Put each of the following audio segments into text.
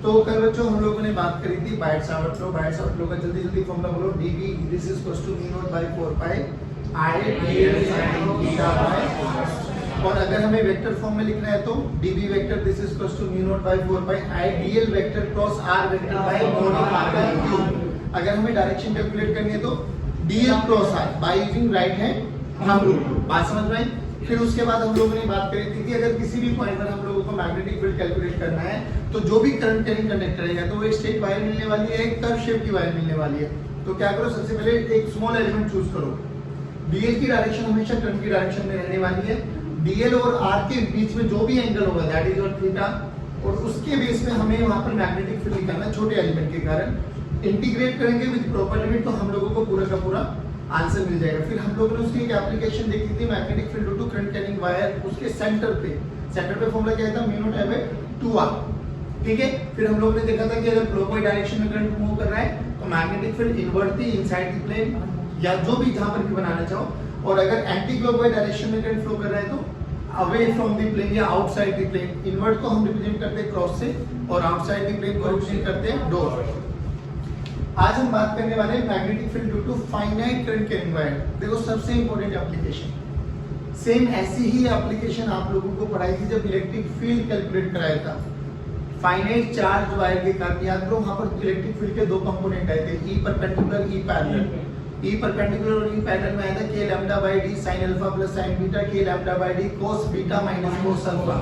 तो कल बच्चों हम लोगों ने बात करी थी बायट-सावर्त लॉ का जल्दी जल्दी फॉर्मूला बोलो dv this is equals to v not by 4 pi i dl sin theta by, और अगर हमें वेक्टर फॉर्म में लिखना है तो dv vector this is equals to v not by 4 pi i dl vector cross r vector by mod of r का cube. अगर हमें डायरेक्शन कैलकुलेट करनी है तो dl cross r by using right hand thumb rule. बात समझ में आई? फिर उसके बाद हम लोगों ने बात करी थी कि अगर किसी भी पॉइंट पर हम लोगों को मैग्नेटिक फील्ड कैलकुलेट करना है तो जो भी करंट कैरिंग कंडक्टर है तो वो एक स्ट्रेट वायर मिलने वाली है, एक कर्व शेप की वायर मिलने वाली है। तो क्या करो, सबसे पहले एक स्मॉल एलिमेंट चूज करो। डीएल की डायरेक्शन हमेशा करंट की डायरेक्शन में रहने वाली है। डीएल और आर के बीच में जो भी एंगल होगा दैट इज योर थीटा, और उसके बेस पे हमें वहां पर मैग्नेटिक फील्ड निकालना है छोटे एलिमेंट के कारण। इंटीग्रेट करेंगे विद प्रॉपर लिमिट तो हम लोगों को पूरा का पूरा आंसर मिल जाएगा। फिर हम लोगों ने उसकी एक एप्लीकेशन देखी थी magnetic field due to current carrying wire, उसके सेंटर पे फॉर्मूला क्या था, म्यू नॉट एव 2r। ठीक है, फिर हम लोगों ने देखा था कि अगर क्लॉकवाइज डायरेक्शन में करंट मूव कर रहा है तो magnetic field inwardly inside the plane या जो भी जहां पर भी बनाना चाहो, और अगर एंटी क्लॉकवाइज डायरेक्शन में करंट फ्लो कर रहा है तो अवे फ्रॉम द प्लेन या आउटसाइड द प्लेन। इन्वर्ट को हम रिप्रेजेंट करते हैं क्रॉस से और आउटसाइड द प्लेन को रिप्रेजेंट करते हैं डोर। आज हम बात करने वाले हैं magnetic field due to finite current carrying wire. देखो सबसे इंपॉर्टेंट एप्लीकेशन, सेम ऐसी ही एप्लीकेशन आप लोगों को पढ़ाई थी जब इलेक्ट्रिक फील्ड कैलकुलेट कराया था। फाइनाइट चार्ज वायर के कारण याद करो वहां पर इलेक्ट्रिक फील्ड के दो कंपोनेंट आए थे, E perpendicular E parallel. E perpendicular और ई पैरेलल में आया था k lambda by d sin alpha plus sin beta, k lambda by d cos beta minus cos alpha.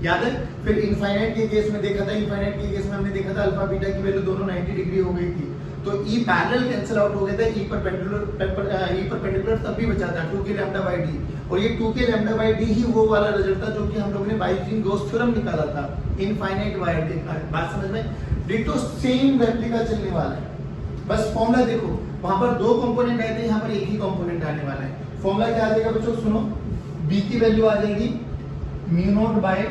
याद है? फिर इनफाइनाइट के केस में देखा था, इनफाइनाइट के केस में हमने देखा था अल्फा बीटा की वैल्यू दोनों 90 डिग्री हो गई थी, तो ई पैरेलल कैंसिल आउट हो गया था, ई परपेंडिकुलर तब भी बचा था 2k लैम्डा बाय d, और ये 2k लैम्डा बाय d ही वो वाला रिजल्ट था जो कि हम लोगों ने बाय यूजिंग गॉस थ्योरम निकाला था इनफाइनाइट वायर के कारण। बात समझ में? डिटो सेम रेप्लिका चलने वाला है, बस फॉर्मूला देखो, वहां पर दो कंपोनेंट आए थे, यहाँ पर एक ही कंपोनेंट आने वाला है। फॉर्मूला क्या आ जाएगा बच्चों, सुनो, b की वैल्यू आ जाएगी mu not by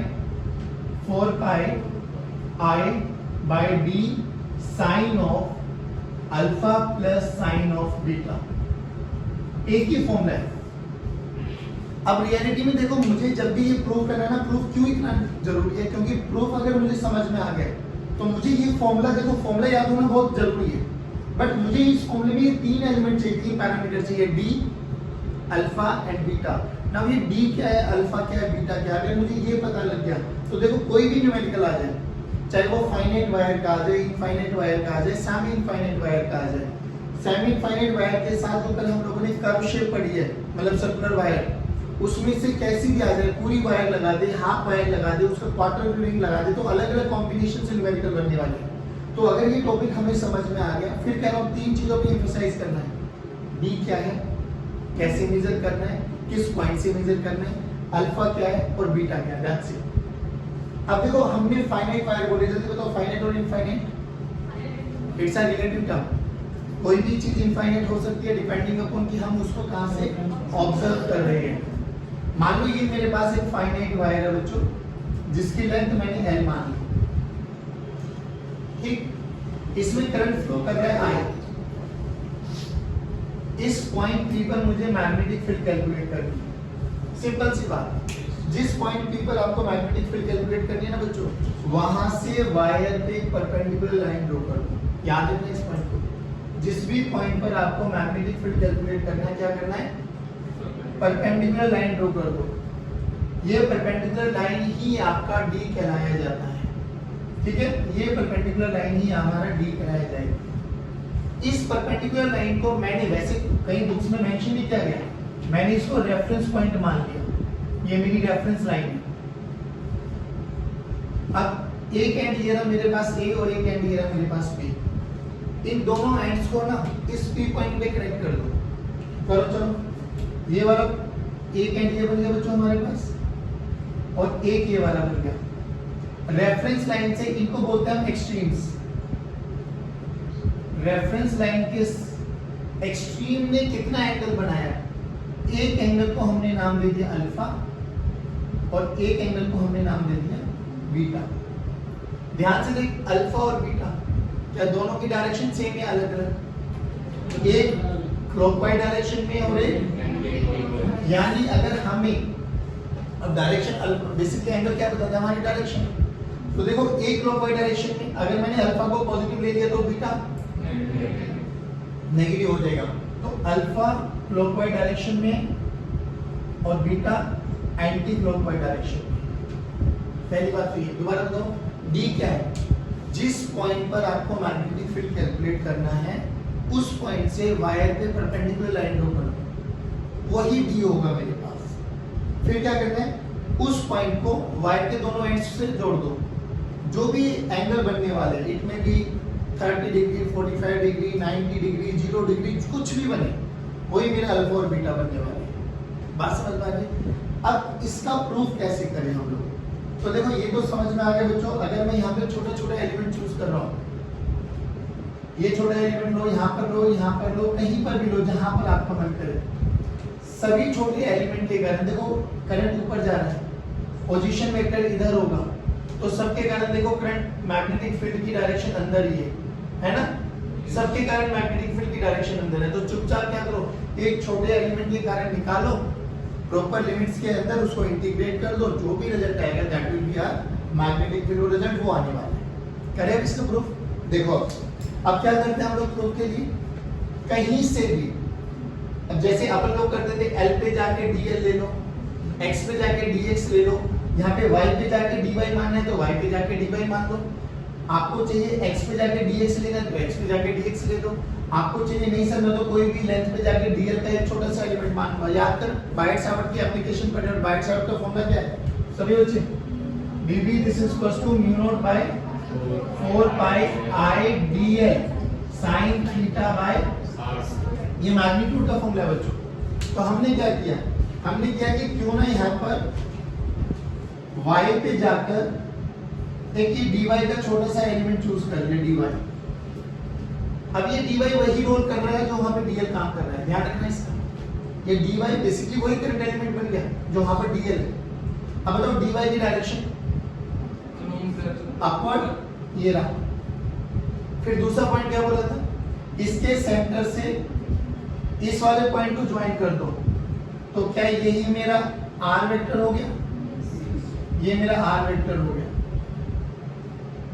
4 pi i by d sine of alpha plus sine of beta. एक ही फॉर्मूला है। अब रियलिटी में देखो, मुझे जब भी ये प्रूव करना है ना, प्रूफ क्यों इतना जरूरी है, क्योंकि प्रूफ अगर मुझे समझ में आ गया तो मुझे ये फॉर्मूला, देखो फॉर्मूला याद होना बहुत जरूरी है, बट मुझे इस फॉर्मूले में ये तीन एलिमेंट चाहिए, तीन पैरामीटर चाहिए, D alpha and beta. Now ये डी क्या है, अल्फा क्या है, बीटा क्या है, अगर मुझे ये पता लग गया तो देखो कोई भी न्यूमेरिकल आ जाए, चाहे वो फाइनाइट वायर का आ जाए, इनफाइनाइट वायर का आ जाए, सेमी इनफाइनाइट वायर का आ जाए। सेमी इनफाइनाइट वायर के साथ जो कल हम लोगों ने कर्व शेप पढ़ी है, मतलब सर्कुलर वायर, उसमें से कैसी भी आ जाए, पूरी वायर लगा दे, हाफ वायर लगा दे, उसका क्वार्टर रिंग लगा दे, तो अलग अलग कॉम्बिनेशन से न्यूमेरिकल बनने वाले हैं। तो अगर ये टॉपिक हमें समझ में आ गया, फिर कह रहा हूँ तीन चीजों पे एम्फसाइज करना है। डी क्या है, कैसे मेजर करना है, किस पॉइंट से मेजर करना है, अल्फा क्या है और बीटा क्या है, दैट्स इट। अब देखो हमने फाइनाइट वायर बोले, जल्दी बताओ फाइनाइट और infinite, it's a relative term. कोई भी चीज इनफाइनाइट हो सकती है डिपेंडिंग अपॉन कि हम उसको कहां से ऑब्जर्व कर रहे हैं। मान लो ये मेरे पास एक फाइनाइट वायर है बच्चों, जिसकी लेंथ मैंने l मान ली, ठीक, इसमें करंट फ्लो कर रहा है I। इस पॉइंट P पर मुझे मैग्नेटिक फील्ड कैलकुलेट करनी है। सिंपल सी बात, जिस पॉइंट P पर आपको मैग्नेटिक फील्ड कैलकुलेट करनी है ना बच्चों, वहां से वायर पे एक परपेंडिकुलर लाइन ड्रॉ कर दो। याद रखना इस पॉइंट को, जिस भी पॉइंट पर आपको मैग्नेटिक फील्ड कैलकुलेट करना है, क्या करना है, परपेंडिकुलर लाइन ड्रॉ कर दो। ये परपेंडिकुलर लाइन ही आपका D कहलाया जाता है, ठीक है, ये परपेंडिकुलर लाइन ही हमारा D कहलाया जाएगा। इस परपेंडिकुलर लाइन को मैंने वैसे कई बुक्स में मेंशन नहीं किया गया, मैंने इसको रेफरेंस पॉइंट मान लिया, ये मेरी रेफरेंस लाइन है। अब एक एंड ये रहा मेरे पास A और एक एंड ये रहा मेरे पास B, इन दोनों एंड्स को ना इस P पॉइंट पे कनेक्ट कर दो। करो चलो, ये वाला एक एंड ये बन गया बच्चों हमारे पास, और एक ये वाला बन गया। रेफरेंस लाइन से इनको बोलते हैं एक्सट्रीम्स। रेफरेंस लाइन के एक्सट्रीम ने कितना एंगल बनाया, एक एंगल को हमने नाम दे दिया अल्फा और एक एंगल को हमने नाम दे दिया बीटा। ध्यान से देख, अल्फा और बीटा क्या दोनों की डायरेक्शन सेम या अलग अलग, एक क्लॉकवाइज डायरेक्शन में और एक, यानी अगर हमें अब डायरेक्शन बेसिकली एंगल क्या बताता है, हमारी डायरेक्शन, तो देखो एक क्लॉकवाइज डायरेक्शन में अगर मैंने अल्फा को पॉजिटिव ले लिया तो बीटा नेगेटिव हो जाएगा। तो अल्फा क्लॉकवाइज डायरेक्शन में और बीटा एंटी क्लॉकवाइज डायरेक्शन में। पहली बात तो ये, दोबारा बताओ, डी क्या है? जिस पॉइंट पर आपको मैग्नेटिक फील्ड कैलकुलेट करना है उस पॉइंट से वायर पे परपेंडिकुलर लाइन ड्रॉ करो, वही डी होगा मेरे पास। फिर क्या करना है, उस पॉइंट को वायर के दोनों एंड्स से जोड़ दो। जो भी एंगल बनने वाले, इट में भी 30 डिग्री, 45 डिग्री, 90 डिग्री, 0 डिग्री, कुछ भी बने, वही मेरा अल्फा और बीटा बनने वाले हैं। बात समझ में आ गई? अब इसका प्रूफ कैसे करें हम लोग? तो देखो ये तो समझ में आ गया बच्चों। अगर मैं यहाँ पे छोटे छोटे एलिमेंट चूज कर रहा हूँ, ये छोटा एलिमेंट लो, यहाँ पर लो, यहाँ पर लो, कहीं पर भी लो, जहां पर आपका मन करे। सभी छोटे एलिमेंट के कारण देखो करंट ऊपर जा रहा है, पोजीशन वेक्टर इधर होगा, तो सबके कारण देखो करंट मैग्नेटिक फील्ड की डायरेक्शन अंदर ही है ना? सबके कारण मैग्नेटिक फील्ड की डायरेक्शन अंदर है। तो चुपचाप क्या करो, एक छोटे एलिमेंट के कारण निकालो, प्रॉपर लिमिट्स के अंदर उसको इंटीग्रेट कर दो, जो भी रिजल्ट आएगा that will be our magnetic field result, वो आने वाला है। करें अब इसका प्रूफ? देखो अब क्या करते हैं हम लोग प्रूफ के लिए, कहीं से भी, अब जैसे अपन लोग करते थे L पे जाके dl ले लो, x पे जाके dx ले लो, यहाँ पे y पे जाके dy मानना है तो y पे जाके dy मान लो। आपको चाहिए x पे जाके dx लेना है तो x पे जाके dx ले लो। आपको चाहिए नहीं समझना तो कोई भी लेंथ पे जाके dl का एक छोटा सा एलिमेंट मान लो। याद कर, बायट-सावर्ट की एप्लीकेशन पर, बायट-सावर्ट का फॉर्मूला क्या है सभी बच्चे? dv this is equals to mu not by 4 pi i dl sin theta by, ये मैग्नीट्यूड का फॉर्मूला है बच्चों। तो हमने क्या किया, हमने क्या कि क्यों ना यहाँ पर y पे जाकर एक ही dy का छोटा सा एलिमेंट चूज कर ले, dy। अब ये dy वही रोल कर रहा है जो वहां पे dl काम कर रहा है, ध्यान रखना इसका। ये dy बेसिकली वही करंट एलिमेंट बन गया जो वहां पर dl है। अब बताओ dy की डायरेक्शन अपवर्ड, ये रहा। फिर दूसरा पॉइंट क्या बोला था, इसके सेंटर से इस वाले पॉइंट को ज्वाइन कर दो, तो क्या यही मेरा r वेक्टर हो गया? ये मेरा r वेक्टर हो गया।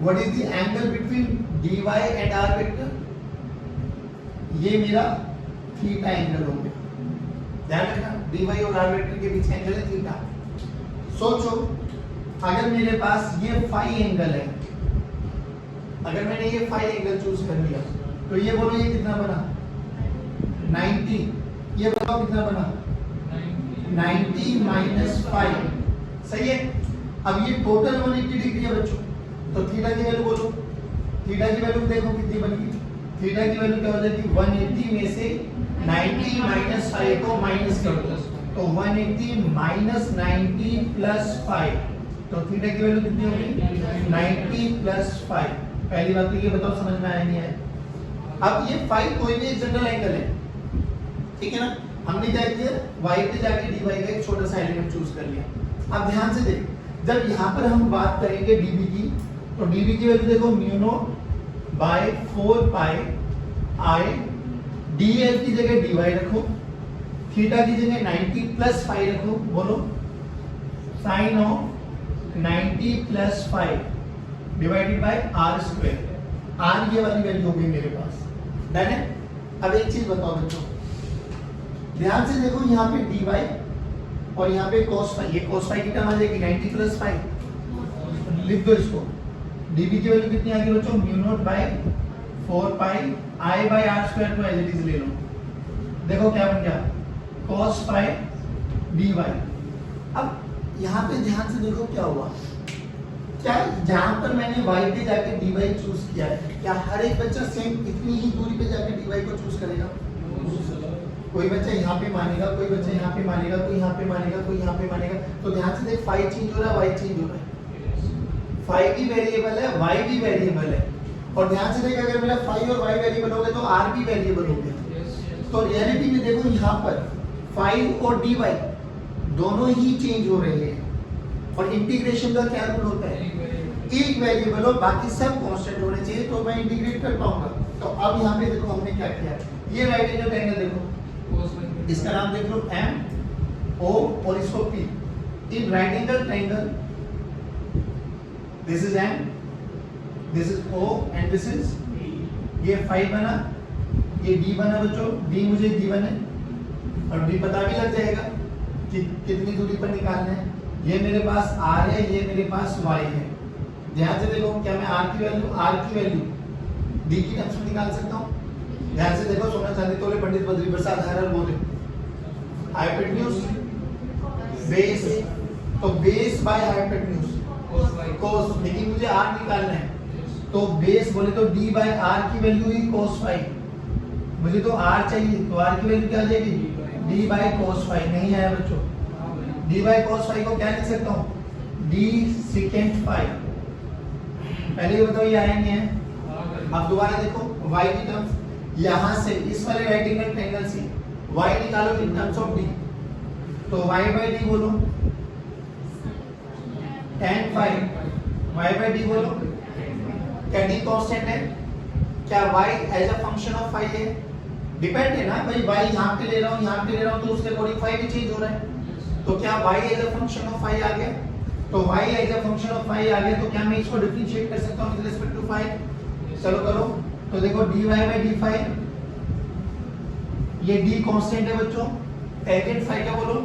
What is the angle between dy and r vector? ये मेरा थीटा एंगल हो गया। ध्यान रखना, dy और r वेक्टर के बीच एंगल है थीटा। सोचो अगर मेरे पास ये फाई एंगल है, अगर मैंने ये फाई एंगल चूज कर लिया तो ये बोलो ये कितना बना? 90। ये बताओ कितना बना? 90 माइनस 5, सही है। अब ये टोटल 180 डिग्री है बच्चों, तो थीटा की वैल्यू बोलो। थीटा की वैल्यू देखो कितनी बनेगी। थीटा की वैल्यू क्या हो जाएगी? 180 में से 90 माइनस 5 को माइनस कर दो, तो 180 माइनस 90 प्लस 5, तो थीटा की वैल्यू कितनी होगी? 90 प्लस 5। पहली बात तो ये बताओ समझ में आया नहीं आया? अब ये 5 कोई भी एक जनरल एंगल है, ठीक है ना? हमने क्या किया, y पे जाके dy का एक छोटा सा एलिमेंट चूज कर लिया। अब ध्यान से देख, जब यहाँ पर हम बात करेंगे dv की, तो dv की वैल्यू देखो mu not by 4 pi i dl की जगह dy रखो, थीटा की जगह 90 प्लस 5 रखो, बोलो sine of 90 plus 5 divided by r square. r ये वाली वैल्यू हो गई मेरे पास, डन है। अब एक चीज बताओ बच्चों, ध्यान से देखो, यहाँ पे dy और यहाँ पे cos phi, ये cos phi की टर्म आ जाएगी 90 प्लस 5, लिख दो इसको। dv की वैल्यू कितनी आ गई बच्चों? Mu not by 4 pi i by r square को एज इट इज ले लो, देखो क्या बन गया? cos phi dy। अब यहाँ पे ध्यान से देखो क्या हुआ, क्या जहां पर मैंने y पे जाके dy चूज किया है, क्या हर एक बच्चा सेम इतनी ही दूरी पे जाके dy को चूज करेगा? कोई बच्चा यहाँ पे मानेगा, कोई बच्चा यहाँ पे मानेगा, कोई यहाँ पे मानेगा, कोई यहाँ पे मानेगा। तो ध्यान से देख, फाई चेंज हो रहा है, y चेंज हो रहा है। फाई भी वेरिएबल है, y भी वेरिएबल है। और ध्यान से देख, अगर मेरा फाई और y वेरिएबल हो गए तो r भी वेरिएबल हो गया। तो रियलिटी में देखो यहाँ पर फाई और dy दोनों ही चेंज हो रहे हैं। और इंटीग्रेशन का क्या रूल होता है? एक वेरिएबल हो, बाकी सब कांस्टेंट होने चाहिए तो मैं इंटीग्रेट कर पाऊंगा। तो अब यहाँ पे देखो हमने क्या किया, ये राइट एंगल ट्रायंगल देखो, इसका नाम देख लो M O और इसको P। In right angle triangle this is M, this is O and this is, ये 5 बना, ये डी बना बच्चों, डी मुझे गिवन है और डी पता भी लग जाएगा कि कितनी दूरी पर निकालना है। ये मेरे पास r है, ये मेरे पास y है। ध्यान से देखो, क्या मैं r की वैल्यू d की टर्म्स में निकाल सकता हूँ? ध्यान से देखो, सोना चांदी तोले पंडित बद्री प्रसाद हर बोले हाइपोटेन्यूज बेस, तो बेस बाय हाइपोटेन्यूज कोस, लेकिन मुझे r निकालना है तो बेस बोले तो d बाय r की वैल्यू ही cos फाई, मुझे तो r चाहिए तो r की वैल्यू क्या आ जाएगी? d by cos phi. नहीं आया बच्चों, d बाय cos फाई को क्या लिख सकता हूँ? d secant phi. पहले ये बताओ ये आया नहीं है? अब दोबारा देखो y की टर्म्स, यहाँ से इस वाले राइट एंगल ट्रायंगल से y निकालो इन टर्म्स ऑफ d, तो y बाय d बोलो tan phi, y by d बोलो, क्या d कांस्टेंट है? क्या y as a function of phi है? डिपेंड है ना भाई, y यहाँ पे ले रहा हूँ, यहाँ पे ले रहा हूँ, तो उसके अकॉर्डिंग फाई भी चेंज हो रहा है। तो क्या y as a function of phi आ गया? तो y as a function of phi आ गया, तो क्या मैं इसको डिफरेंशिएट कर सकता हूं विद रिस्पेक्ट टू फाई? चलो करो, तो देखो dy बाय d फाई, ये d कांस्टेंट है बच्चों, टेंजेंट फाई का बोलो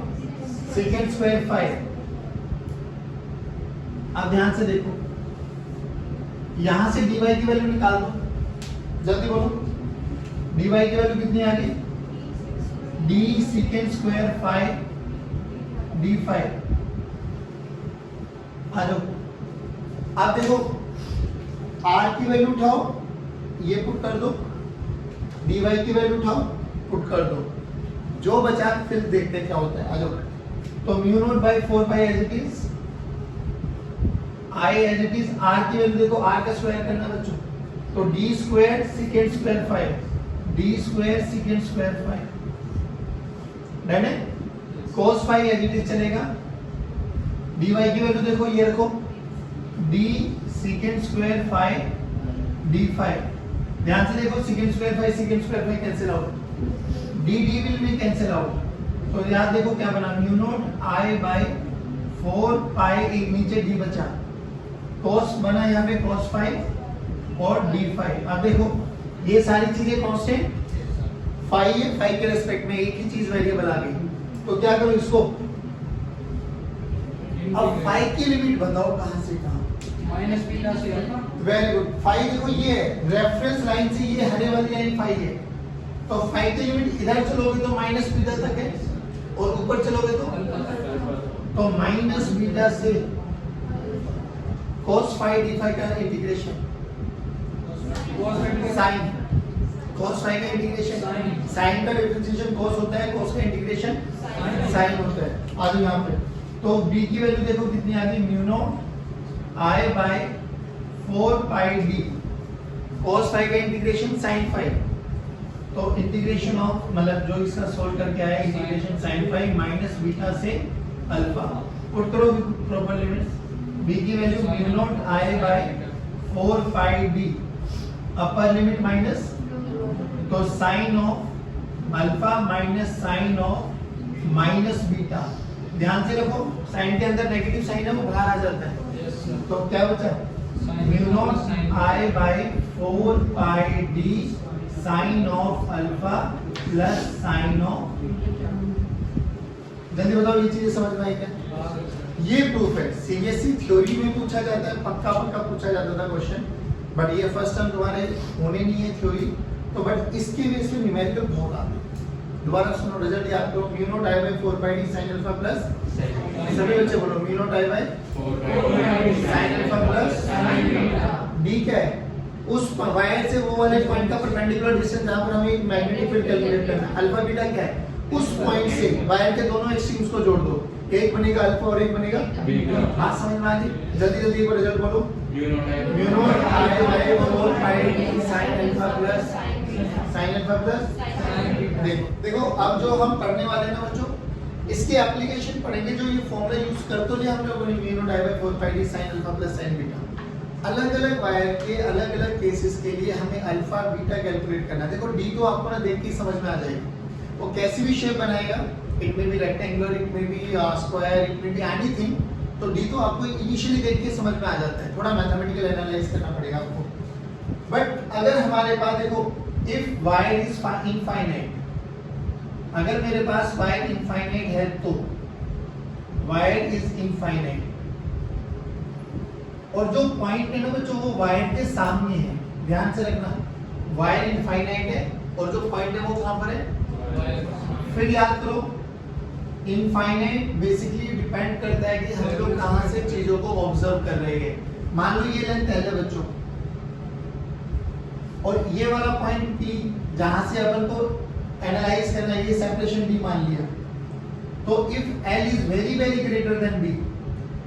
सेकंड स्क्वायर फाई। अब ध्यान से देखो, यहां से dy की वैल्यू निकाल दो, जल्दी बोलो dy की वैल्यू कितनी आ गई? d second square phi d phi. आ जाओ, अब देखो r की वैल्यू उठाओ, ये पुट कर दो, dy की वैल्यू उठाओ, पुट कर दो, जो बचा फिर देखते क्या होता है। आ जाओ, तो mu not by 4 pi as it is, i as it is, r की वैल्यू देखो, r का स्क्वायर करना बच्चों, तो d square second square phi, d square second square phi, done है। cos phi as it is चलेगा, dy की value देखो, ये रखो d second square phi d phi. ध्यान से देखो, second square phi cancel out, d will be cancel out, तो याद देखो क्या बना, म्यू नॉट i बाय 4 पाई, एक नीचे d बचा, cos बना यहाँ पे cos फाई और d फाई। अब देखो ये सारी चीजें कांस्टेंट फाई है, फाई के रिस्पेक्ट में एक ही चीज वेरिएबल आ गई, तो क्या करो इसको, अब फाई की लिमिट बताओ कहां से कहां? माइनस बीटा से अल्फा। वेरी गुड, फाई देखो ये है रेफरेंस लाइन से, ये हरे वाली लाइन फाई है, तो फाई की लिमिट इधर चलोगे तो माइनस बीटा तक है और ऊपर चलोगे तो माइनस बीटा से cos फाई d फाई का इंटीग्रेशन, साइन cos फाई का इंटीग्रेशन, साइन का डिफरेंशिएशन cos होता है, cos का इंटीग्रेशन साइन होता है। आ जाओ यहाँ पे, तो b की वैल्यू देखो कितनी आ गई, mu not i by 4 pi d, cos phi का इंटीग्रेशन sin फाई, तो इंटीग्रेशन ऑफ मतलब जो इसका सोल्व करके आया integration sin phi minus beta से अल्फा, पुट करो प्रॉपर लिमिट्स, b की value mu not i by 4 pi d, upper limit minus, तो sin of alpha minus sin of minus beta. ध्यान से रखो, साइन के अंदर नेगेटिव साइन है वो बाहर आ जाता है, तो क्या बचा, mu not i by 4 pi d sine of alpha plus sine of, जल्दी बताओ ये चीजें समझ में आई क्या? ये प्रूफ है, सीबीएसई थ्योरी में पूछा जाता है, पक्का पूछा जाता था क्वेश्चन, बट ये फर्स्ट टाइम तुम्हारे होने नहीं है थ्योरी, तो बट इसके बेस पे न्यूमेरिकल बहुत आते हैं। दोबारा सुनो, रिजल्ट याद करो, mu not i by 4 pi d sin alpha plus, सभी बच्चे बोलो mu not i by 4 pi d sin alpha plus d क्या है, उस वायर से वो वाले पॉइंट का परपेंडिकुलर डिस्टेंस जहां पर हमें मैग्नेटिक फील्ड कैलकुलेट करना है, अल्फा बीटा क्या है, उस पॉइंट से वायर के दोनों एक्सट्रीम्स को जोड़ दो, एक बनेगा अल्फा और एक बनेगा बीटा। बात समझ में आ गई? जल्दी जल्दी एक बार रिजल्ट बोलो, mu not i by 4 pi d sin alpha plus sin alpha plus. देखो अब जो हम पढ़ने वाले हैं ना बच्चों, इसके एप्लीकेशन पढ़ेंगे, जो ये फॉर्मूला यूज करते हो हम लोगों ने, mu not i by 4 pi d sin alpha plus sin beta, अलग अलग वायर के अलग अलग केसेस के लिए हमें अल्फा बीटा कैलकुलेट करना है। देखो डी तो आपको ना देख के समझ में आ जाएगी, वो कैसी भी शेप बनाएगा, it may be rectangular, it may be square, it may be anything, तो डी तो आपको इनिशियली देख के समझ में आ जाता है, थोड़ा मैथमेटिकल एनालाइज करना पड़ेगा आपको। बट अगर हमारे पास देखो इफ y इज इनफाइनाइट, अगर मेरे पास y इनफाइनाइट है तो y इज इनफाइनाइट, और जो पॉइंट है ना बच्चों वो y के सामने है, ध्यान से रखना, y इनफाइनाइट है और जो पॉइंट है वो कहां पर है। फिर याद करो इनफाइनाइट बेसिकली डिपेंड करता है कि हम लोग कहां से चीजों को ऑब्जर्व कर रहे हैं। मान लो ये लेंथ L है बच्चों, और ये वाला पॉइंट P जहां से अपन को एनालाइज करना है, ये सेपरेशन D मान लिया, तो if L is very very greater than B,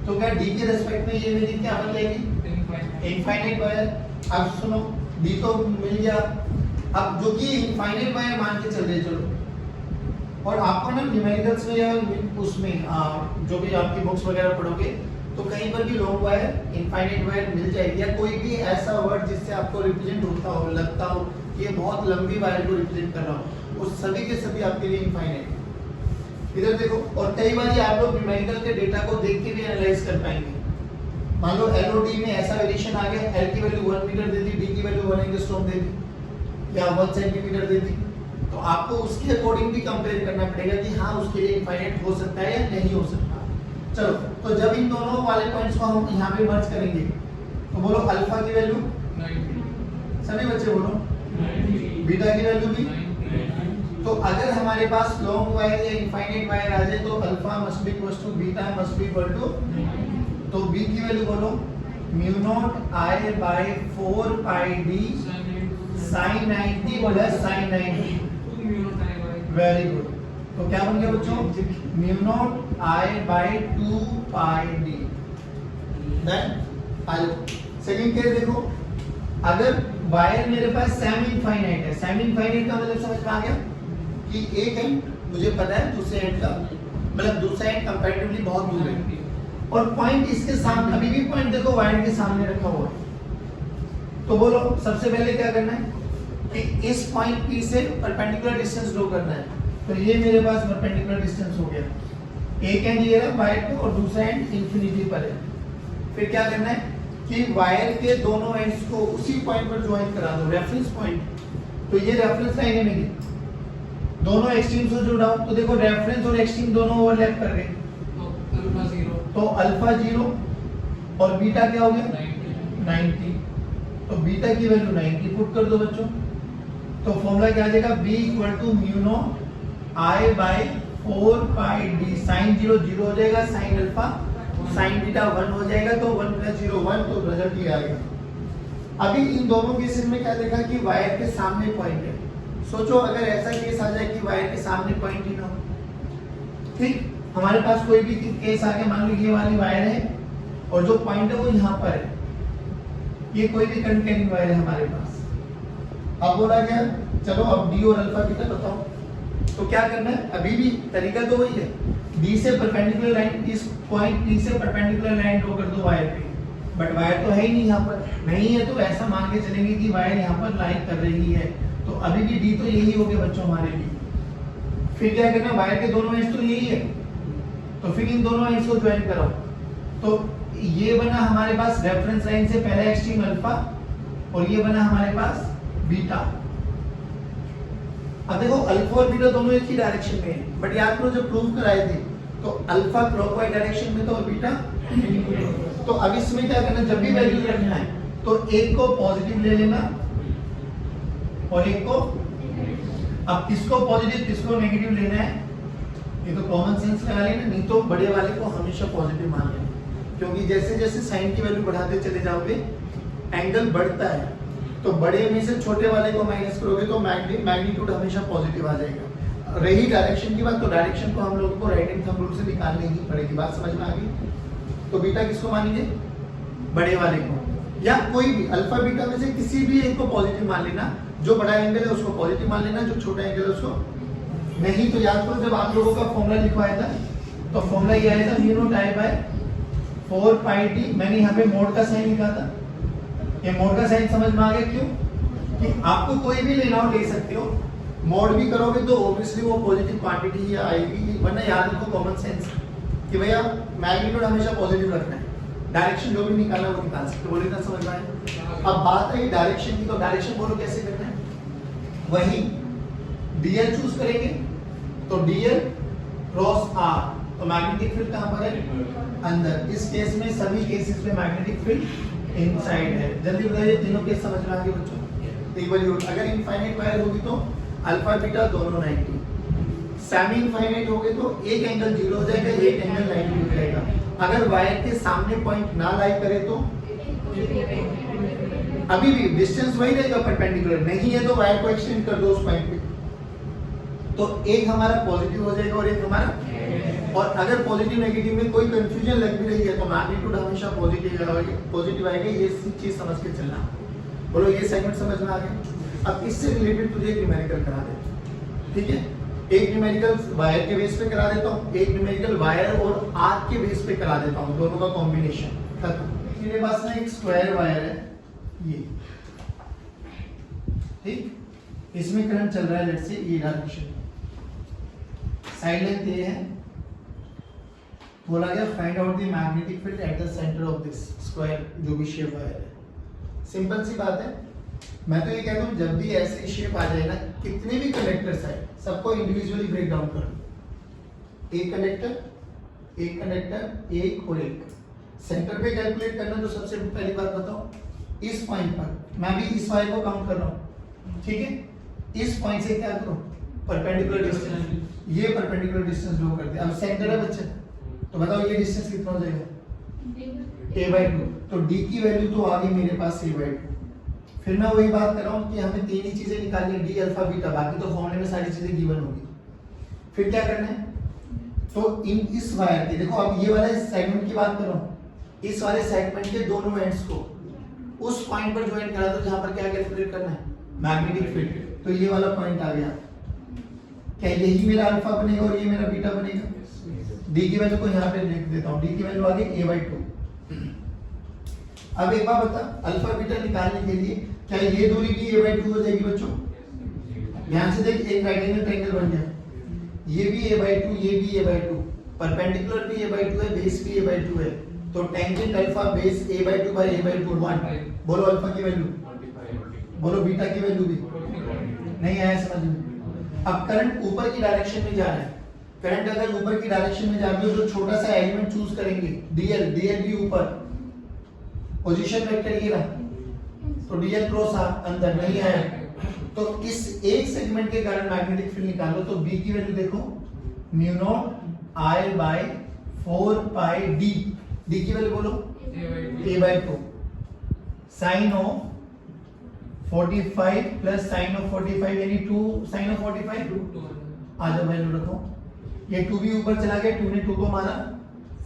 तो क्या D के रिस्पेक्ट में ये मेरी क्या बन जाएगी, इनफाइनाइट वायर। अब सुनो D तो मिल गया, अब जो कि इनफाइनाइट वायर मान के चल रहे चलो, और आपको ना न्यूमेरिकल्स में या उसमें जो भी आपकी बुक्स वगैरह पढ़ोगे तो कहीं पर भी लॉन्ग वायर इनफाइनाइट वायर मिल जाएगी, या कोई भी ऐसा वर्ड जिससे आपको रिप्रेजेंट होता हो, लगता हो कि ये बहुत लंबी वायर को रिप्रेजेंट कर रहा हो, वो सभी के सभी आपके लिए इनफाइनाइट। इधर देखो, और कई बार आप लोग न्यूमेरिकल के डेटा को देख के भी एनालाइज कर पाएंगे। मान लो L और D में ऐसा वेरिएशन आ गया, L की वैल्यू 1 मीटर दे दी, D की वैल्यू 1 एंगस्ट्रॉम दे दी या 1 सेंटीमीटर दे दी, तो आपको उसके अकॉर्डिंग भी कंपेयर करना पड़ेगा कि हाँ उसके लिए इनफाइनाइट हो सकता है या नहीं हो सकता। चलो, तो जब इन दोनों वाले पॉइंट्स को हम यहाँ पे मर्ज करेंगे तो बोलो अल्फा की वैल्यू 90, सभी बच्चे बोलो 90, बीटा की वैल्यू भी 90। तो अगर हमारे पास लॉन्ग वायर या इनफाइनाइट वायर आ जाए तो alpha must be equal to beta must be equal to, तो बी की वैल्यू बोलो mu not I by 4 pi d sin 90 plus sin 90। Very good, तो क्या बन गया बच्चों, mu not I by 2 pi d। Then second case देखो, अगर वायर मेरे पास सेमी इनफाइनाइट है, सेमी इनफाइनाइट का मतलब समझ में आ गया कि एक एंड मुझे पता है दूसरे एंड का मतलब दूसरा एंड कंपैरेटिवली बहुत दूर है, और पॉइंट इसके सामने, अभी भी पॉइंट देखो वायर के सामने रखा हुआ है। तो बोलो सबसे पहले क्या करना है कि इस पॉइंट P से परपेंडिकुलर डिस्टेंस ड्रॉ करना है। तो ये मेरे पास परपेंडिकुलर डिस्टेंस हो गया, एक एंड ये है वायर पे और दूसरा एंड इंफिनिटी पर है। फिर क्या करना है कि वायर के दोनों एंड्स को उसी पॉइंट पर ज्वाइन करा दो, रेफरेंस पॉइंट। तो ये रेफरेंस लाइन है मेरी, दोनों एक्सट्रीम से जुड़ाओ, तो देखो रेफरेंस और एक्सट्रीम दोनों ओवरलैप कर गए, तो अल्फा 0 और बीटा क्या हो गया 90, तो बीटा की वैल्यू 90 पुट कर दो बच्चों, तो फॉर्मूला क्या आ जाएगा b equal to mu not I by 4 pi d sin 0 0 हो जाएगा, sin अल्फा sin बीटा 1 हो जाएगा, तो 1 प्लस 0 1, तो रिजल्ट ये आएगा। अभी इन दोनों केसेस में क्या देखा कि वायर के सामने पॉइंट है। सोचो अगर ऐसा केस आ जाए कि वायर के सामने पॉइंट ही ना हो, ठीक, हमारे पास कोई भी केस आ गया, मान लो ये वाली वायर है और जो पॉइंट है वो यहाँ पर है, ये कोई भी कंटेनिंग वायर है हमारे पास। अब बोला क्या, चलो अब डी और अल्फा बीटा बताओ, तो क्या करना है, अभी भी तरीका तो वही है, डी से परपेंडिकुलर लाइन, इस पॉइंट डी से परपेंडिकुलर लाइन ड्रॉ कर दो वायर पे, बट वायर तो है ही नहीं यहाँ पर, नहीं है तो ऐसा मान के चलेंगे कि वायर यहाँ पर लाइन कर रही है, तो अभी भी डी तो यही हो गया बच्चों हमारे लिए। फिर क्या करना, वायर के दोनों एंड्स तो यही है, तो फिर इन दोनों एंड्स को ज्वाइन कराओ, तो ये बना हमारे पास रेफरेंस लाइन से पहला एक्सट्रीम अल्फा और ये बना हमारे पास बीटा। अब देखो अल्फा और बीटा दोनों एक ही डायरेक्शन में है, बट याद करो जब प्रूव कराए थे तो अल्फा क्लॉकवाइज डायरेक्शन में था और बीटा, तो अब इसमें क्या करना, जब भी वैल्यू रखना है तो एक को पॉजिटिव ले लेना और एक को, अब किसको पॉजिटिव किसको नेगेटिव लेना है ये तो कॉमन सेंस लगा लेना, नहीं तो बड़े वाले को हमेशा पॉजिटिव मान लेना, क्योंकि जैसे जैसे साइन की वैल्यू बढ़ाते चले जाओगे एंगल बढ़ता है, तो बड़े में से छोटे वाले को माइनस करोगे तो मैग्नीट्यूड हमेशा पॉजिटिव आ जाएगा। रही डायरेक्शन की बात, तो डायरेक्शन को हम लोगों को राइट हैंड थंब रूल से निकालनी ही पड़ेगी, बात समझ में आ गई। तो बीटा किसको मानेंगे, बड़े वाले को, या कोई भी अल्फा बीटा में से किसी भी एक को पॉजिटिव मान लेना, जो बड़ा एंगल है उसको पॉजिटिव मान लेना, जो छोटा एंगल है उसको नहीं। तो याद करो जब आप लोगों का फॉर्मूला लिखवाया था तो फॉर्मूला ये आया था mu not I by 4 pi d, मैंने यहाँ पे मोड का साइन लिखा था, ये मोड का साइन समझ में आ गया, क्यों कि आपको कोई भी लेना हो ले सकते हो, मोड भी करोगे तो ऑब्वियसली वो पॉजिटिव क्वांटिटी ही आएगी, वरना याद रखो कॉमन सेंस, कि भैया मैग्नीट्यूड हमेशा पॉजिटिव रखना है, डायरेक्शन जो भी निकालना है वो निकाल सकते, बोले ना समझ में आए। अब बात है डायरेक्शन की, तो डायरेक्शन बोलो कैसे करना है, वही डीएल चूज करेंगे तो डीएल क्रॉस आर, तो मैग्नेटिक फील्ड कहां पर है, अंदर। इस केस में सभी केसेस में मैग्नेटिक फील्ड इनसाइड है। जल्दी बताइए तीनों केस समझ में आ गए बच्चों। एक बार और अगर इनफाइनाइट वायर होगी तो अल्फा बीटा दोनों 90, सेमी इनफाइनाइट हो गए तो एक एंगल 0 हो जाएगा, एक एंगल 90 हो जाएगा। अगर वायर के सामने पॉइंट ना लाई करे तो अभी भी डिस्टेंस वही रहेगा परपेंडिकुलर, नहीं है तो वायर को एक्सटेंड कर दो उस पॉइंट पे, तो एक हमारा पॉजिटिव हो जाएगा और एक हमारा, और अगर पॉजिटिव नेगेटिव में कोई कंफ्यूजन लग भी रही है तो मैग्नीट्यूड हमेशा पॉजिटिव आएगा, ये चीज समझ के चलना। बोलो ये सेगमेंट समझ में आ गया। अब इससे रिलेटेड तुझे एक न्यूमेरिकल करा देते, ठीक है, एक न्यूमेरिकल वायर के बेस पे करा देता हूँ, एक न्यूमेरिकल वायर और आर्क के बेस पे करा देता हूँ, दोनों का कॉम्बिनेशन खत्म। मेरे पास ना एक स्क्वायर वायर है ये, ठीक, इसमें करंट चल रहा है लेट्स से ये डायरेक्शन, साइड लेंथ ये है, बोला गया find out the magnetic field at the centre of this square जो भी शेप वायर है। सिंपल सी बात है, मैं तो ये कहता हूँ जब भी ऐसी शेप आ जाए ना, कितने भी कंडक्टर्स है सबको इंडिविजुअली ब्रेक डाउन करो, एक कंडक्टर एक कंडक्टर एक और एक, सेंटर पे कैलकुलेट करना। तो सबसे पहली बात बताओ, इस पॉइंट पर मैं भी इस वायर को काउंट कर रहा हूँ, ठीक है, इस पॉइंट से क्या करो परपेंडिकुलर डिस्टेंस, ये परपेंडिकुलर डिस्टेंस ड्रॉ कर दिया। अब सेंटर है बच्चे, तो बताओ ये डिस्टेंस कितना हो जाएगा, a/2, तो d की वैल्यू तो आ गई मेरे पास a/2। फिर मैं वही बात कर रहा हूँ कि हमें तीन ही चीजें निकालनी है, d अल्फा बीटा, बाकी तो फॉर्मूले में सारी चीजें गिवन होगी। फिर क्या करना है, तो इन इस वायर के देखो, अब ये वाला सेगमेंट की बात कर रहा हूँ, इस वाले सेगमेंट के दोनों एंड्स को उस पॉइंट पर ज्वाइन करा दो जहां पर क्या कैलकुलेट करना है, मैग्नेटिक फील्ड। तो ये वाला पॉइंट आ गया, क्या यही मेरा अल्फा बनेगा और ये मेरा बीटा बनेगा। d की वैल्यू को यहाँ पे लिख देता हूँ, d की वैल्यू आ गई a/2। अब एक बात बता, अल्फा बीटा निकालने के लिए क्या ये दूरी भी a/2 हो जाएगी बच्चों? ध्यान से देख, एक राइट एंगल ट्रायंगल बन गया, ये भी a/2 ये भी a/2, परपेंडिकुलर भी a/2 है, बेस भी a/2 है, तो tangent alpha base a/2 bye a/2 1। बोलो अल्फा की वैल्यू, बोलो बीटा की वैल्यू भी नहीं आया समझ में। अब करंट ऊपर की डायरेक्शन में जा रहा है, करंट अगर ऊपर की डायरेक्शन में जा रही हो तो छोटा सा एलिमेंट चूज करेंगे, dl भी ऊपर, पोजीशन वेक्टर ये रहा, तो dl क्रॉस अंदर नहीं आया, तो इस एक सेगमेंट के कारण मैग्नेटिक फील्ड निकालो। तो b की वैल्यू देखो, mu not I by 4 pi d, d की वैल्यू बोलो a/2, sine of 45 plus sine of 45 यानी 2 साइन ऑफ 45, आ जाओ वैल्यू रखो, ये 2 भी ऊपर चला गया, 2 ने 2 को मारा,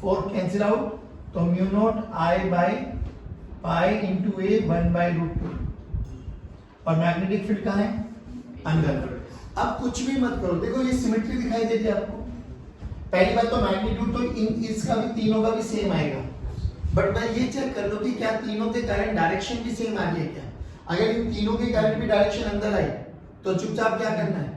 4 कैंसिल आउट, तो mu not I by pi into a 1/√2, और मैग्नेटिक फील्ड कहाँ है, अंदर। अब कुछ भी मत करो, देखो ये सिमेट्री दिखाई देती है आपको। पहली बात तो मैग्नीट्यूड तो इन इसका भी तीनों का भी सेम आएगा, बट मैं ये चेक कर लो कि क्या तीनों के कारण डायरेक्शन भी सेम आ गई है क्या। अगर इन तीनों के कारण भी डायरेक्शन अंदर आई तो चुपचाप क्या करना है,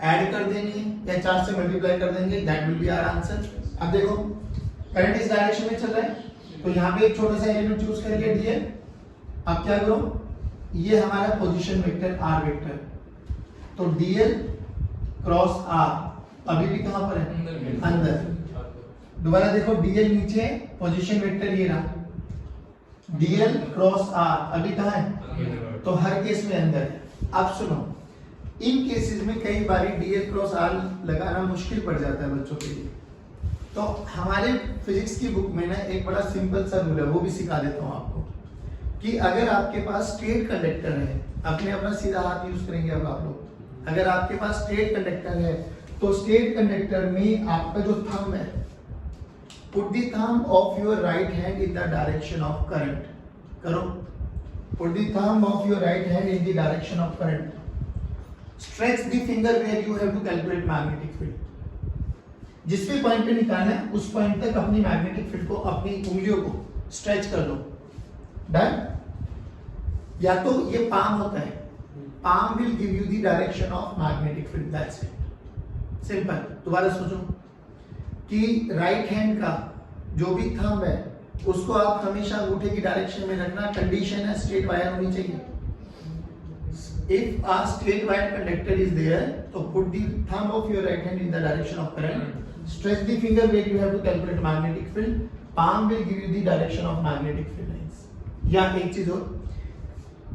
ऐड कर देनी है या 4 से मल्टीप्लाई कर देंगे, that will be our answer. अब देखो करंट इस डायरेक्शन में चल रहा है, तो यहाँ पे एक छोटा सा एलिमेंट चूज कर लिया dl। अब क्या करो, ये हमारा पोजीशन वेक्टर r वेक्टर, तो dl क्रॉस r अभी भी कहां पर है, अंदर। दोबारा देखो, dl नीचे, पोजीशन वेक्टर ये रहा, dl क्रॉस r अभी कहां है, तो हर केस में अंदर है। अब सुनो, इन केसेस में कई बार dl क्रॉस r लगाना मुश्किल पड़ जाता है बच्चों के लिए, तो हमारे फिजिक्स की बुक में ना एक बड़ा सिंपल सा रूल है, वो भी सिखा देता हूँ आपको, कि अगर आपके पास स्ट्रेट कंडक्टर है, अपना सीधा हाथ यूज करेंगे अब आप लोग, अगर आपके पास स्ट्रेट कंडक्टर है तो स्ट्रेट कंडक्टर में आपका जो थंब है, put the thumb of your right hand in the direction of current, करो, put the thumb of your right hand in the direction of current, stretch the finger where you have to calculate magnetic field. जिस भी point पे निकालना है उस point तक अपनी magnetic field को, अपनी उंगलियों को स्ट्रेच कर लो, डन। या तो ये पाम होता है, palm will give you the direction of magnetic field, that's it, simple. दोबारा सोचो कि राइट हैंड का जो भी थंब है उसको आप हमेशा अंगूठे की डायरेक्शन में रखना। कंडीशन है स्ट्रेट वायर होनी चाहिए। If a straight wire conductor is there, so put the thumb of your right hand in the direction of current. Stretch the finger where you have to calculate magnetic field. Palm will give you the direction of magnetic field lines. या एक चीज और,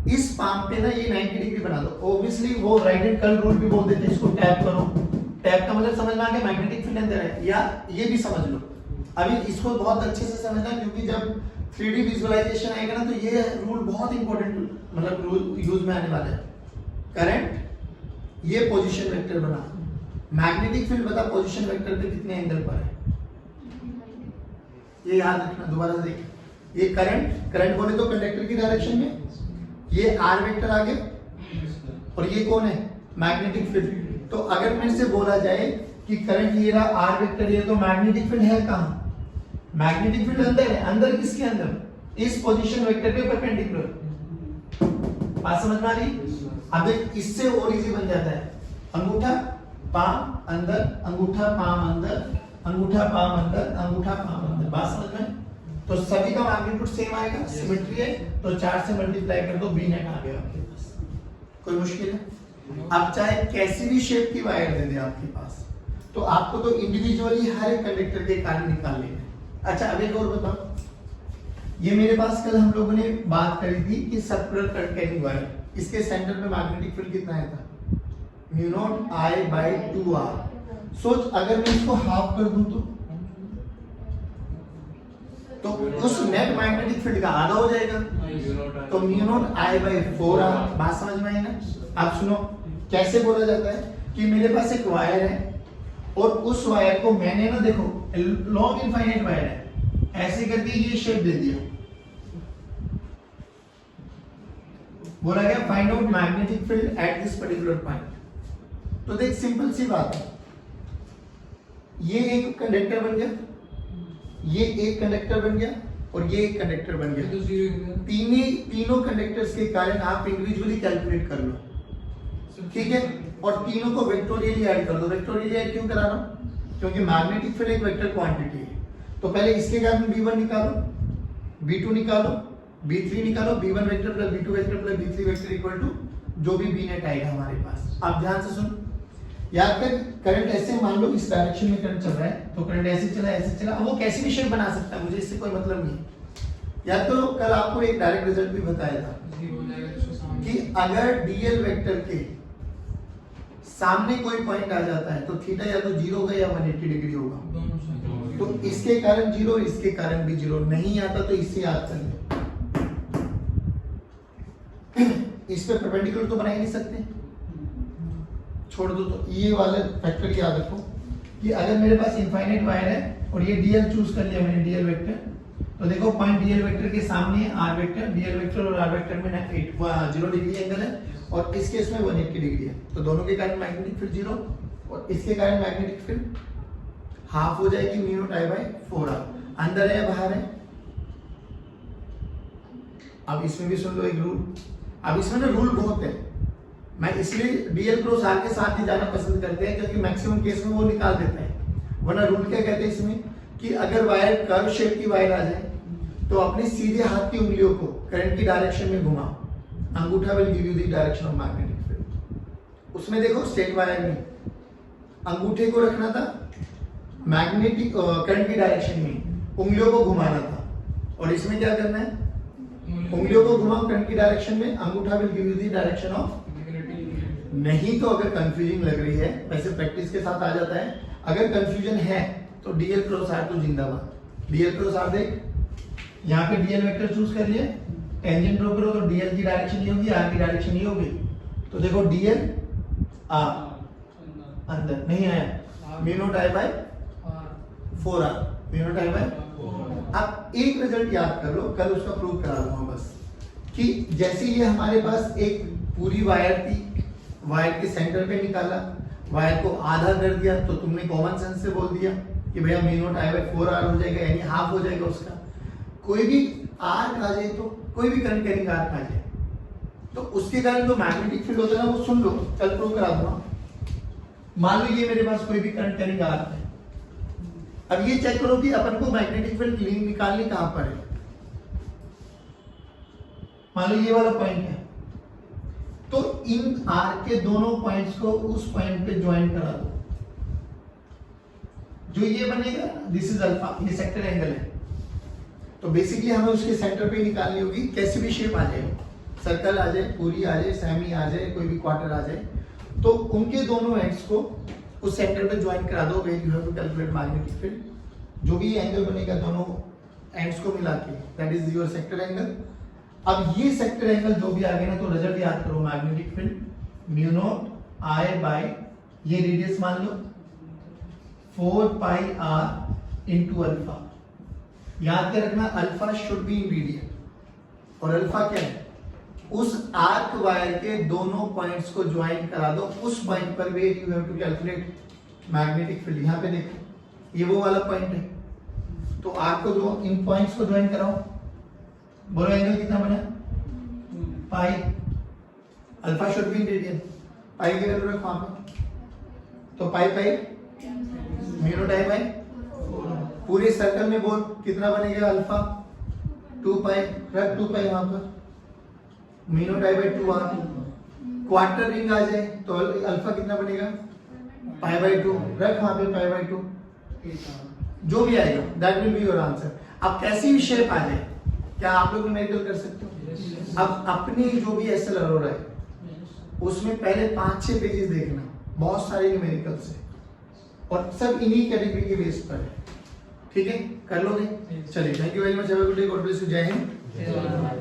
इस palm पे ना ये 90 degree बना दो। Obviously वो राइट हैंड कर्ल रूल भी बोल देते हैं, इसको टैप करो। टैप का मतलब समझ में आ गया, मैग्नेटिक फील्ड अंदर है। या ये भी समझ लो, अभी इसको बहुत अच्छे से समझना, क्योंकि जब 3D विजुअलाइजेशन आएगा ना तो ये रूल बहुत इंपॉर्टेंट मतलब रूल यूज में आने वाला है। करंट ये पोजीशन वेक्टर बना, मैग्नेटिक फील्ड बता पोजीशन वेक्टर पे कितने एंगल पर है, ये याद रखना। दोबारा से देखिए, ये करंट बोले तो कंडक्टर की डायरेक्शन में, ये आर वेक्टर आ गया और ये कौन है, मैग्नेटिक फील्ड। तो अगर मेरे से बोला जाए कि करंट ये रहा आर वेक्टर, ये तो मैग्नेटिक फील्ड है कहां, मैग्नेटिक फील्ड अंदर है। अंदर किसके अंदर, इस पोजीशन वेक्टर के परपेंडिकुलर। बात समझ में आ रही। अब देख इससे और इजी बन जाता है, अंगूठा पाम अंदर, अंगूठा पाम अंदर, अंगूठा पाम अंदर, अंगूठा पाम अंदर। बात समझ में। तो सभी का मैग्नीट्यूड सेम आएगा, सिमेट्री है, तो 4 से मल्टीप्लाई कर दो, बी नेट आ गया आपके पास। कोई मुश्किल है। अब चाहे कैसी भी शेप की वायर दे दे आपके पास, तो आपको तो इंडिविजुअली हर एक कंडक्टर के कार्य निकालने हैं। अच्छा अब एक और बताओ, ये मेरे पास कल हम लोगों ने बात करी थी कि सर्कुलर करंट कैरिंग वायर, इसके सेंटर में मैग्नेटिक फील्ड कितना है था, mu naught I by 2r। सोच अगर मैं इसको हाफ कर दूं तो उस नेट मैग्नेटिक फील्ड का आधा हो जाएगा, तो mu naught I by 4r। बात समझ में आई ना। आप सुनो कैसे बोला जाता है कि मेरे पास एक वायर है और उस वायर को मैंने ना देखो लॉन्ग इनफाइनाइट वायर है, ऐसे करके ये शेप दे दिया, बोला गया find out magnetic field at this particular point. तो देख सिंपल सी बात है, ये एक कंडक्टर बन गया, ये एक कंडक्टर बन गया और ये एक कंडक्टर बन गया। तीनों कंडक्टर्स के कारण आप इंडिविजुअली कैलकुलेट कर लो, ठीक है। और तीनों को वेक्टोरियली ऐड कर दो। वेक्टोरियली ऐड क्यों करा रहा हूं, क्योंकि मैग्नेटिक फील्ड एक वेक्टर क्वांटिटी है। तो पहले इसके कारण v1 निकालो, v2 निकालो, v3 निकालो, v1 vector plus v2 vector plus v3 vector equal to जो भी b नेट आएगा हमारे पास। अब ध्यान से सुन, याद कर, करंट ऐसे मान लो इस डायरेक्शन में करंट चल रहा है, तो करंट ऐसे चला ऐसे चला, वो कैसी भी शेप बना सकता है, मुझे इससे कोई मतलब नहीं। याद करो कल आपको एक डायरेक्ट रिजल्ट भी बताया था कि अगर डीएल वेक्टर के सामने कोई पॉइंट आ जाता है तो थीटा या तो 0 होगा या 180 डिग्री होगा। तो इसके कारण 0, इसके कारण भी 0। नहीं आता तो इससे याद कर ले, इस पे परपेंडिकुलर तो बना ही नहीं सकते, छोड़ दो। तो ये वाले फैक्टर याद रखो कि अगर मेरे पास इनफाइनाइट वायर है और ये डीएल चूज कर लिया मैंने, डीएल वेक्टर, तो देखो पॉइंट डीएल वेक्टर के सामने आर वेक्टर, डीएल वेक्टर और आर वेक्टर में 0 डिग्री एंगल है और इस केस में 180 डिग्री है। तो दोनों के कारण मैग्नेटिक फील्ड 0 और इसके कारण मैग्नेटिक फील्ड हाफ हो जाएगी mu naught I by 4r। अंदर है बाहर है। अब इसमें भी सुन लो एक रूल। अब इसमें ना रूल बहुत है, मैं इसलिए डीएल क्रॉस आर के साथ ही जाना पसंद करते हैं क्योंकि मैक्सिमम केस में वो निकाल देते हैं। वरना रूल क्या कहते हैं इसमें कि अगर वायर कर्व शेप की वायर आ जाए तो अपने सीधे हाथ की उंगलियों को करंट की डायरेक्शन में घुमाओ, अंगूठा will give you the direction of magnetic field. उसमें देखो स्ट्रेट वायर में अंगूठे को रखना था मैग्नेटिक करंट की डायरेक्शन में, उंगलियों को घुमाना था। और इसमें क्या करना है, उंगलियों को घुमाओ करंट की डायरेक्शन में, अंगूठा will give you the direction of. नहीं तो अगर कंफ्यूजिंग लग रही है, वैसे प्रैक्टिस के साथ आ जाता है, अगर कंफ्यूजन है तो डीएल क्रॉस आर तो जिंदाबाद। डीएल क्रॉस आर देख, यहाँ पे डीएल वेक्टर चूज कर लिए, टेंजेंट ड्रॉ करो तो डीएल की डायरेक्शन ये होगी, आर की डायरेक्शन ये होगी। तो देखो डीएल आर अंदर नहीं आया, mu naught I by 4r, mu naught I by. अब एक रिजल्ट याद कर लो, कल उसका प्रूव करा दूंगा बस, कि जैसे ये हमारे पास एक पूरी वायर थी, वायर के सेंटर पे निकाला, वायर को आधा कर दिया, तो तुमने कॉमन सेंस से बोल दिया कि भैया mu naught I by 4r हो जाएगा, यानी हाफ हो जाएगा उसका। कोई भी आर खा जाए तो कोई भी करंट कैरिंग आर खा जाए तो उसके कारण जो मैग्नेटिक फील्ड होता है ना, वो सुन लो, कल प्रूव करा दूंगा। मान लो ये मेरे पास कोई भी करंट कैरिंग आर है, अब ये चेक करो कि अपन को मैग्नेटिक फील्ड निकालनी कहां पर है। मान लो ये वाला पॉइंट है, तो इन आर के दोनों पॉइंट्स को उस पॉइंट पे ज्वाइन करा दो। जो ये बनेगा दिस इज अल्फा, ये सेक्टर एंगल है। तो बेसिकली हमें उसके सेंटर पे निकालनी होगी, कैसी भी शेप आ जाए, सर्कल आ जाए, पूरी आ जाए, सेमी आ जाए, कोई भी क्वार्टर आ जाए, तो उनके दोनों एंड्स को उस सेंटर पे ज्वाइन करा दो। Where you have to calculate magnetic field. जो भी एंगल बनेगा दोनों एंड्स को मिला के, that is your sector angle. अब ये सेक्टर एंगल जो भी आ गया ना, तो रिजल्ट याद करो, magnetic field mu naught I bye ये रेडियस मान लो 4 पाई आर इनटू अल्फा। याद कर रखना alpha should be in median, और अल्फा क्या है, उस आर्क वायर के दोनों पॉइंट्स को ज्वाइन करा दो उस पॉइंट पर, where you have to calculate magnetic field. यहां पे देखो ये वो वाला पॉइंट है, तो आर्क को जो इन पॉइंट्स को ज्वाइन कराओ। बोलो एंगल कितना बना, pi. Alpha should be in radian, pi की वैल्यू रखो वहां पर, तो pi pi mu naught I by पूरे सर्कल में बोल कितना बनेगा अल्फा 2 पाई, रख 2 पाई वहां पर, mu naught I by 2 R. Quarter ring आ जाए तो अल्फा कितना बनेगा पाई बाय 2, रख वहां पे पाई बाय 2। जो भी आएगा that will be your answer. अब कैसी भी शेप आ जाए, क्या आप लोग न्यूमेरिकल कर सकते हो? अब अपने जो भी एसएल अरोरा है उसमें पहले 5-6 पेजेस देखना, बहुत सारे न्यूमेरिकल्स है और सब इन्हीं कैटेगरी के बेस पर है। ठीक है, कर लोगे? चलिए, thank you very much, have a good day, God bless you, जय हिंद।